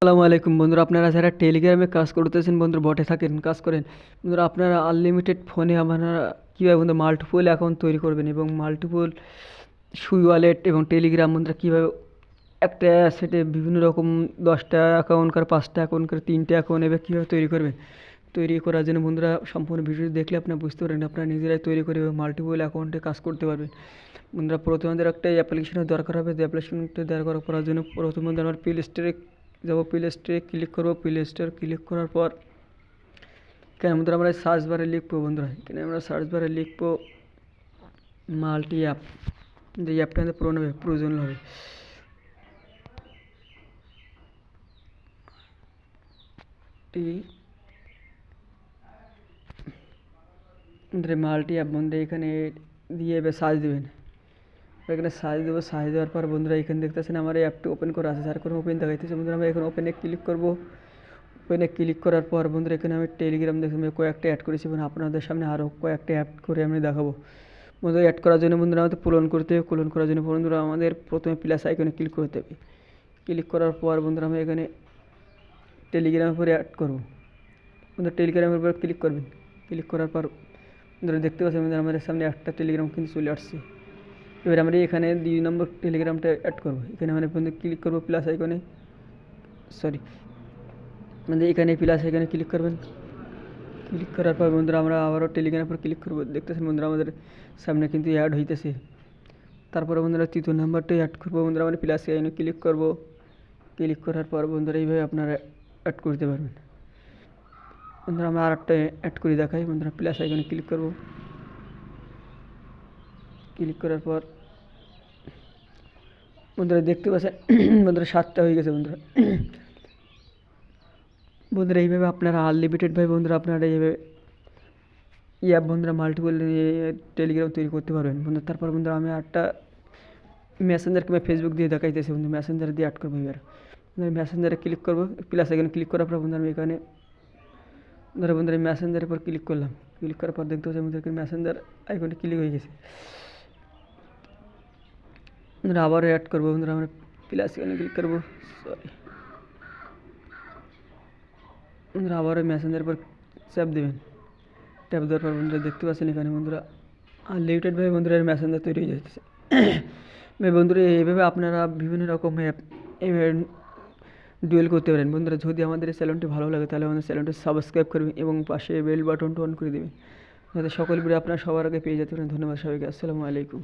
আসসালামু আলাইকুম বন্ধুরা, আপনারা যারা টেলিগ্রামে কাজ করতেছেন বন্ধুরা, বটে থাকেন, কাজ করেন বন্ধুরা, আপনারা আনলিমিটেড ফোনে আপনারা কীভাবে বন্ধু মাল্টিপল অ্যাকাউন্ট তৈরি করবেন এবং মাল্টিপল সুই ওয়ালেট এবং টেলিগ্রাম বন্ধুরা কীভাবে একটা সেটে বিভিন্ন রকম 10টা অ্যাকাউন্ট করে, 5টা অ্যাকাউন্ট করে, 3টে অ্যাকাউন্ট এবার কীভাবে তৈরি করবেন। তৈরি করার জন্য বন্ধুরা সম্পূর্ণ ভিডিওটি দেখলে আপনারা বুঝতে পারবেন, আপনারা নিজেরাই তৈরি করে মাল্টিপল অ্যাকাউন্টে কাজ করতে পারবেন। বন্ধুরা প্রথমে আমাদের একটা অ্যাপ্লিকেশনের দরকার হবে। যে অ্যাপ্লিকেশনটা দরকার করার জন্য প্রথমে আমরা প্লে স্টোরে যাবো, প্লে স্টোরে ক্লিক করবো। প্লে স্টোর ক্লিক করার পর এখানে বন্ধুরা আমরা সার্চ বারে লিখবো, বন্ধুরা এখানে আমরা সার্চ বারে লিখবো মাল্টি অ্যাপ। যে অ্যাপটা আমাদের প্রয়োজন হবে মাল্টি অ্যাপ বন্ধুরা এখানে দিয়ে এবার সার্চ দেবেন। এখানে সার্চ দেবো, সার্চ দেওয়ার পর বন্ধুরা এখানে দেখতেছেন আমার এই অ্যাপটি ওপেন করা আছে, যার কোনো ওপেন দেখাইতেছে। বন্ধুরা আমরা এখন ওপেনে ক্লিক করবো। ওপেনে ক্লিক করার পর বন্ধুরা এখানে আমি টেলিগ্রাম দেখুন কয়েকটা অ্যাড করেছি এবং আপনাদের সামনে আরও কয়েকটা অ্যাড করে আমি দেখাবো। বন্ধুরা অ্যাড করার জন্য বন্ধুরা আমাদের পূরণ করতে হবে। পূরণ করার জন্য বন্ধুরা আমাদের প্রথমে প্লাস আইকনে ক্লিক করতে হবে। ক্লিক করার পর বন্ধুরা আমি এখানে টেলিগ্রামের উপরে অ্যাড করবো। বন্ধুরা টেলিগ্রামের উপর ক্লিক করবেন। ক্লিক করার পর বন্ধুরা দেখতে পাচ্ছেন আমাদের সামনে একটা টেলিগ্রাম কিন্তু চলে আসছে। এবার আমরা এখানে 2 নম্বর টেলিগ্রামটা অ্যাড করবো। এখানে আমরা বন্ধু ক্লিক করবো প্লাস আইকনে, মানে এখানে প্লাস আইকনে ক্লিক করবেন। ক্লিক করার পর বন্ধুরা আমরা আবারও টেলিগ্রামের উপর ক্লিক করবো। দেখতেছেন বন্ধুরা আমাদের সামনে কিন্তু অ্যাড হইতেছে। তারপরে বন্ধুরা 3য় নাম্বারটাই অ্যাড করবো। বন্ধুরা মানে প্লাস আইকনে ক্লিক করবো। ক্লিক করার পর বন্ধুরা এইভাবে আপনারা অ্যাড করতে পারবেন। বন্ধুরা আমরা আর একটা অ্যাড করে দেখাই। বন্ধুরা প্লাস আইকনে ক্লিক করবো। ক্লিক করার পর বন্ধুরা দেখতে পাচ্ছেন বন্ধুরা 7টা হয়ে গেছে। বন্ধুরা এইভাবে আপনারা আনলিমিটেডভাবে বন্ধুরা আপনারা এইভাবে অ্যাপ বন্ধুরা মাল্টিপল টেলিগ্রাম তৈরি করতে পারবেন বন্ধুরা। তারপর বন্ধুরা আমি একটা মেসেঞ্জার কিংবা ফেসবুক দিয়ে দেখাইতেছি। বন্ধু মেসেঞ্জার দিয়ে অ্যাড করবো। এবার মেসেঞ্জারে ক্লিক করবো। প্লাস এখানে ক্লিক করার পর বন্ধুরা আমি এখানে বন্ধুরা মেসেঞ্জারের উপর ক্লিক করলাম। ক্লিক করার পর দেখতে পাচ্ছি বন্ধুরা মেসেঞ্জার আইকনটি ক্লিক হয়ে গেছে। বন্ধুরা আবারও অ্যাড করবো। বন্ধুরা আমরা প্লাস এখানে ক্লিক করবো। বন্ধুরা আবারও মেসেঞ্জারের উপর চাপ দেবেন। ট্যাপ দেওয়ার পর বন্ধুরা দেখতে পাচ্ছেন এখানে বন্ধুরা আনলিমিটেডভাবে বন্ধুরা মেসেঞ্জার তৈরি হয়ে যাচ্ছে। বন্ধুরা এইভাবে আপনারা বিভিন্ন রকম অ্যাপ এইভাবে ডুয়েল করতে পারেন। বন্ধুরা যদি আমাদের এই চ্যানেলটি ভালো লাগে তাহলে আমাদের চ্যানেলটি সাবস্ক্রাইব করবেন এবং পাশে বেল বাটনটা অন করে দেবেন, যাতে সকল ভিডিও আপনারা সবার আগে পেয়ে যেতে পারেন। ধন্যবাদ সবাইকে। আসসালামু আলাইকুম।